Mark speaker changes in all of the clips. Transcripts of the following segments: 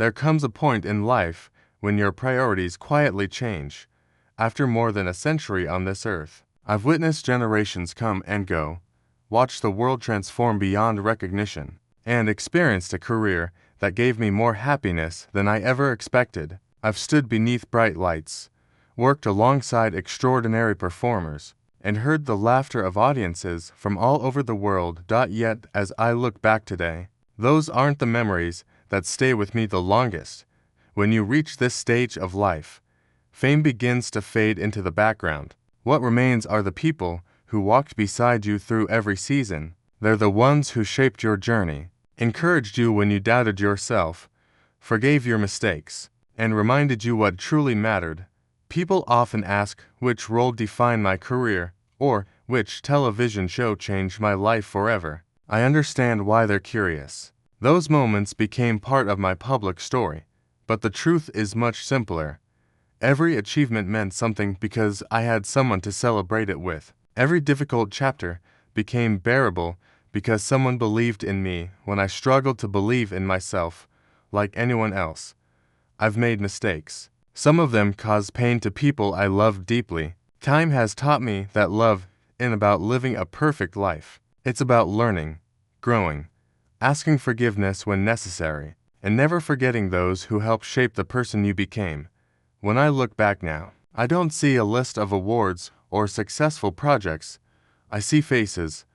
Speaker 1: There comes a point in life when your priorities quietly change. After more than a century on this earth, I've witnessed generations come and go, watched the world transform beyond recognition, and experienced a career that gave me more happiness than I ever expected. I've stood beneath bright lights, worked alongside extraordinary performers, and heard the laughter of audiences from all over the world. Yet, as I look back today, those aren't the memories that stay with me the longest. When you reach this stage of life, fame begins to fade into the background. What remains are the people who walked beside you through every season. They're the ones who shaped your journey, encouraged you when you doubted yourself, forgave your mistakes, and reminded you what truly mattered. People often ask which role defined my career, or which television show changed my life forever. I understand why they're curious. Those moments became part of my public story, but the truth is much simpler. Every achievement meant something because I had someone to celebrate it with. Every difficult chapter became bearable because someone believed in me when I struggled to believe in myself. Like anyone else, I've made mistakes. Some of them caused pain to people I loved deeply. Time has taught me that love isn't about living a perfect life. It's about learning, growing, asking forgiveness when necessary, and never forgetting those who helped shape the person you became. When I look back now, I don't see a list of awards or successful projects. I see faces.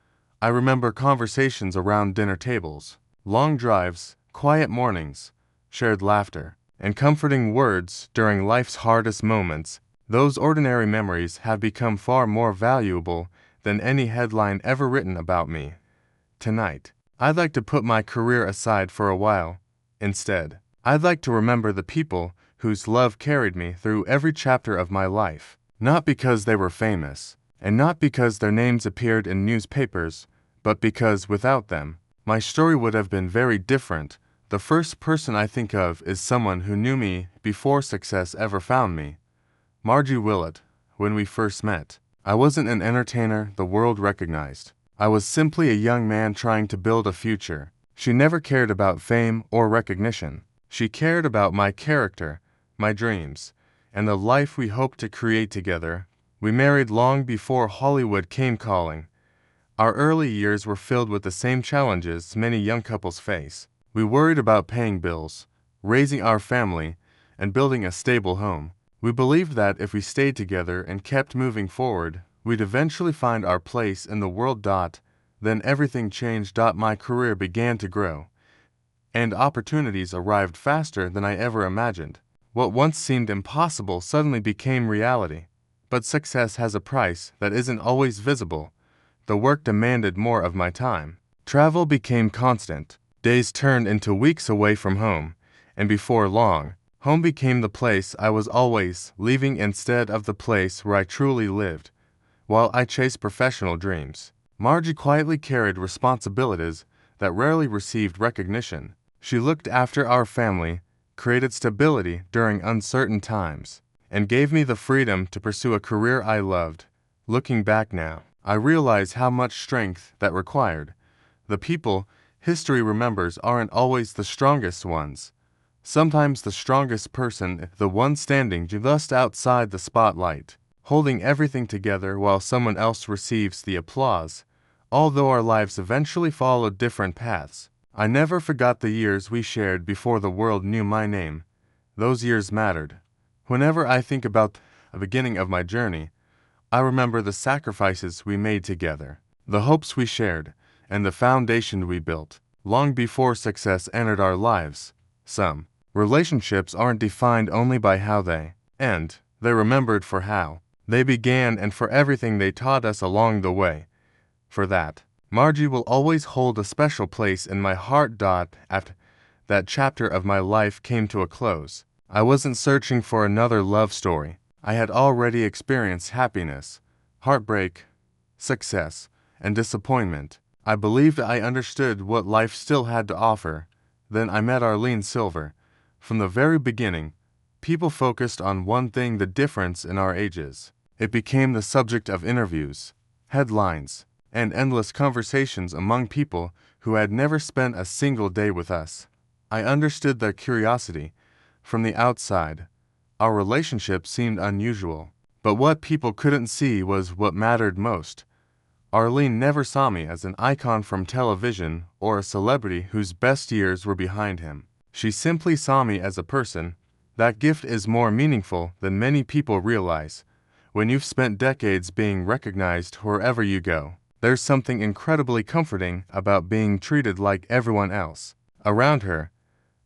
Speaker 1: I remember conversations around dinner tables, long drives, quiet mornings, shared laughter, and comforting words during life's hardest moments. Those ordinary memories have become far more valuable than any headline ever written about me. Tonight, I'd like to put my career aside for a while. Instead, I'd like to remember the people whose love carried me through every chapter of my life. Not because they were famous, and not because their names appeared in newspapers, but because without them, my story would have been very different. The first person I think of is someone who knew me before success ever found me. Margie Willett. When we first met, I wasn't an entertainer the world recognized. I was simply a young man trying to build a future. She never cared about fame or recognition. She cared about my character, my dreams, and the life we hoped to create together. We married long before Hollywood came calling. Our early years were filled with the same challenges many young couples face. We worried about paying bills, raising our family, and building a stable home. We believed that if we stayed together and kept moving forward, we'd eventually find our place in the world. Then everything changed. My career began to grow, and opportunities arrived faster than I ever imagined. What once seemed impossible suddenly became reality. But success has a price that isn't always visible. The work demanded more of my time. Travel became constant. Days turned into weeks away from home, and before long, home became the place I was always leaving instead of the place where I truly lived. While I chased professional dreams, Margie quietly carried responsibilities that rarely received recognition. She looked after our family, created stability during uncertain times, and gave me the freedom to pursue a career I loved. Looking back now, I realize how much strength that required. The people history remembers aren't always the strongest ones. Sometimes the strongest person, the one standing just outside the spotlight, holding everything together while someone else receives the applause. Although our lives eventually followed different paths, I never forgot the years we shared before the world knew my name. Those years mattered. Whenever I think about the beginning of my journey, I remember the sacrifices we made together, the hopes we shared, and the foundation we built. Long before success entered our lives, some relationships aren't defined only by how they end, they're remembered for how they began and for everything they taught us along the way. For that, Margie will always hold a special place in my heart. After that chapter of my life came to a close, I wasn't searching for another love story. I had already experienced happiness, heartbreak, success, and disappointment. I believed I understood what life still had to offer. Then I met Arlene Silver. From the very beginning, people focused on one thing: the difference in our ages. It became the subject of interviews, headlines, and endless conversations among people who had never spent a single day with us. I understood their curiosity. From the outside, our relationship seemed unusual. But what people couldn't see was what mattered most. Arlene never saw me as an icon from television or a celebrity whose best years were behind him. She simply saw me as a person. That gift is more meaningful than many people realize. When you've spent decades being recognized wherever you go, there's something incredibly comforting about being treated like everyone else around her.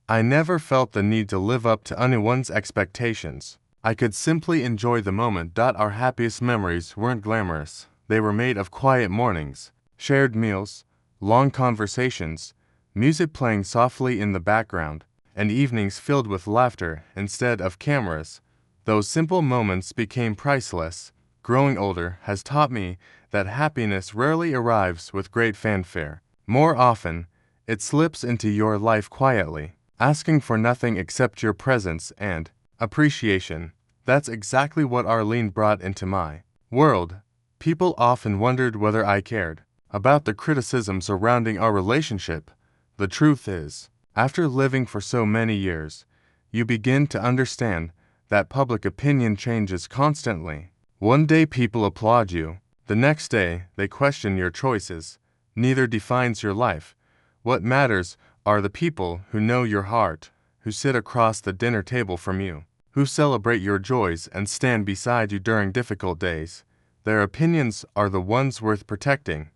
Speaker 1: I never felt the need to live up to anyone's expectations. I could simply enjoy the moment. Our happiest memories weren't glamorous. They were made of quiet mornings, shared meals, long conversations, music playing softly in the background, and evenings filled with laughter instead of cameras. Those simple moments became priceless. Growing older has taught me that happiness rarely arrives with great fanfare. More often, it slips into your life quietly, asking for nothing except your presence and appreciation. That's exactly what Arlene brought into my world. People often wondered whether I cared about the criticism surrounding our relationship. The truth is, after living for so many years, you begin to understand that public opinion changes constantly. One day people applaud you, the next day they question your choices. Neither defines your life. What matters are the people who know your heart, who sit across the dinner table from you, who celebrate your joys and stand beside you during difficult days. Their opinions are the ones worth protecting.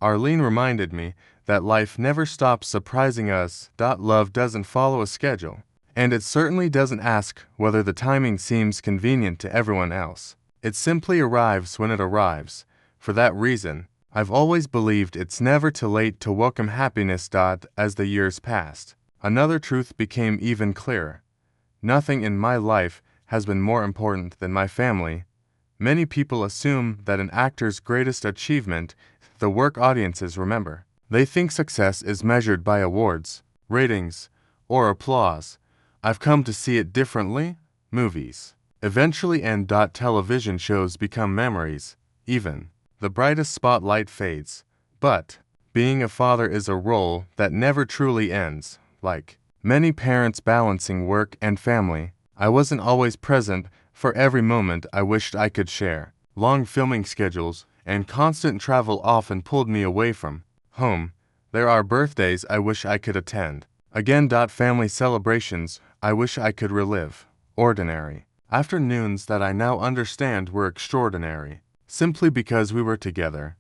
Speaker 1: Arlene reminded me that life never stops surprising us. Love doesn't follow a schedule, and it certainly doesn't ask whether the timing seems convenient to everyone else. It simply arrives when it arrives. For that reason, I've always believed it's never too late to welcome happiness. As the years passed, another truth became even clearer. Nothing in my life has been more important than my family. Many people assume that an actor's greatest achievement is the work audiences remember. They think success is measured by awards, ratings, or applause. I've come to see it differently. Movies eventually end. Television shows become memories. Even the brightest spotlight fades. But being a father is a role that never truly ends. Like many parents balancing work and family, I wasn't always present for every moment I wished I could share. Long filming schedules and constant travel often pulled me away from home. There are birthdays I wish I could attend again. Family celebrations I wish I could relive. Ordinary afternoons that I now understand were extraordinary, simply because we were together.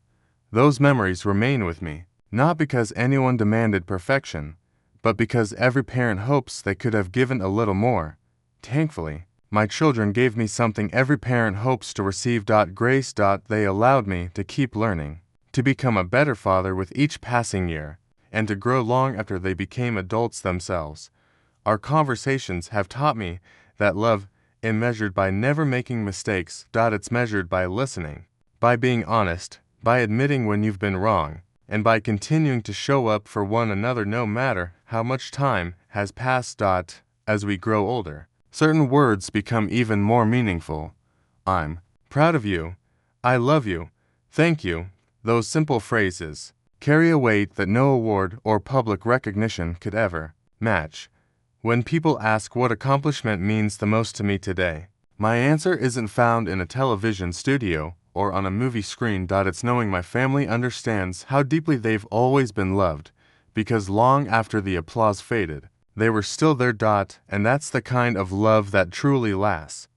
Speaker 1: Those memories remain with me, not because anyone demanded perfection, but because every parent hopes they could have given a little more. Thankfully, my children gave me something every parent hopes to receive. Grace. They allowed me to keep learning, to become a better father with each passing year, and to grow long after they became adults themselves. Our conversations have taught me that love isn't measured by never making mistakes. It's measured by listening, by being honest, by admitting when you've been wrong, and by continuing to show up for one another no matter how much time has passed. As we grow older, certain words become even more meaningful. I'm proud of you. I love you. Thank you. Those simple phrases carry a weight that no award or public recognition could ever match. When people ask what accomplishment means the most to me today, my answer isn't found in a television studio or on a movie screen. It's knowing my family understands how deeply they've always been loved, because long after the applause faded, they were still there. And that's the kind of love that truly lasts.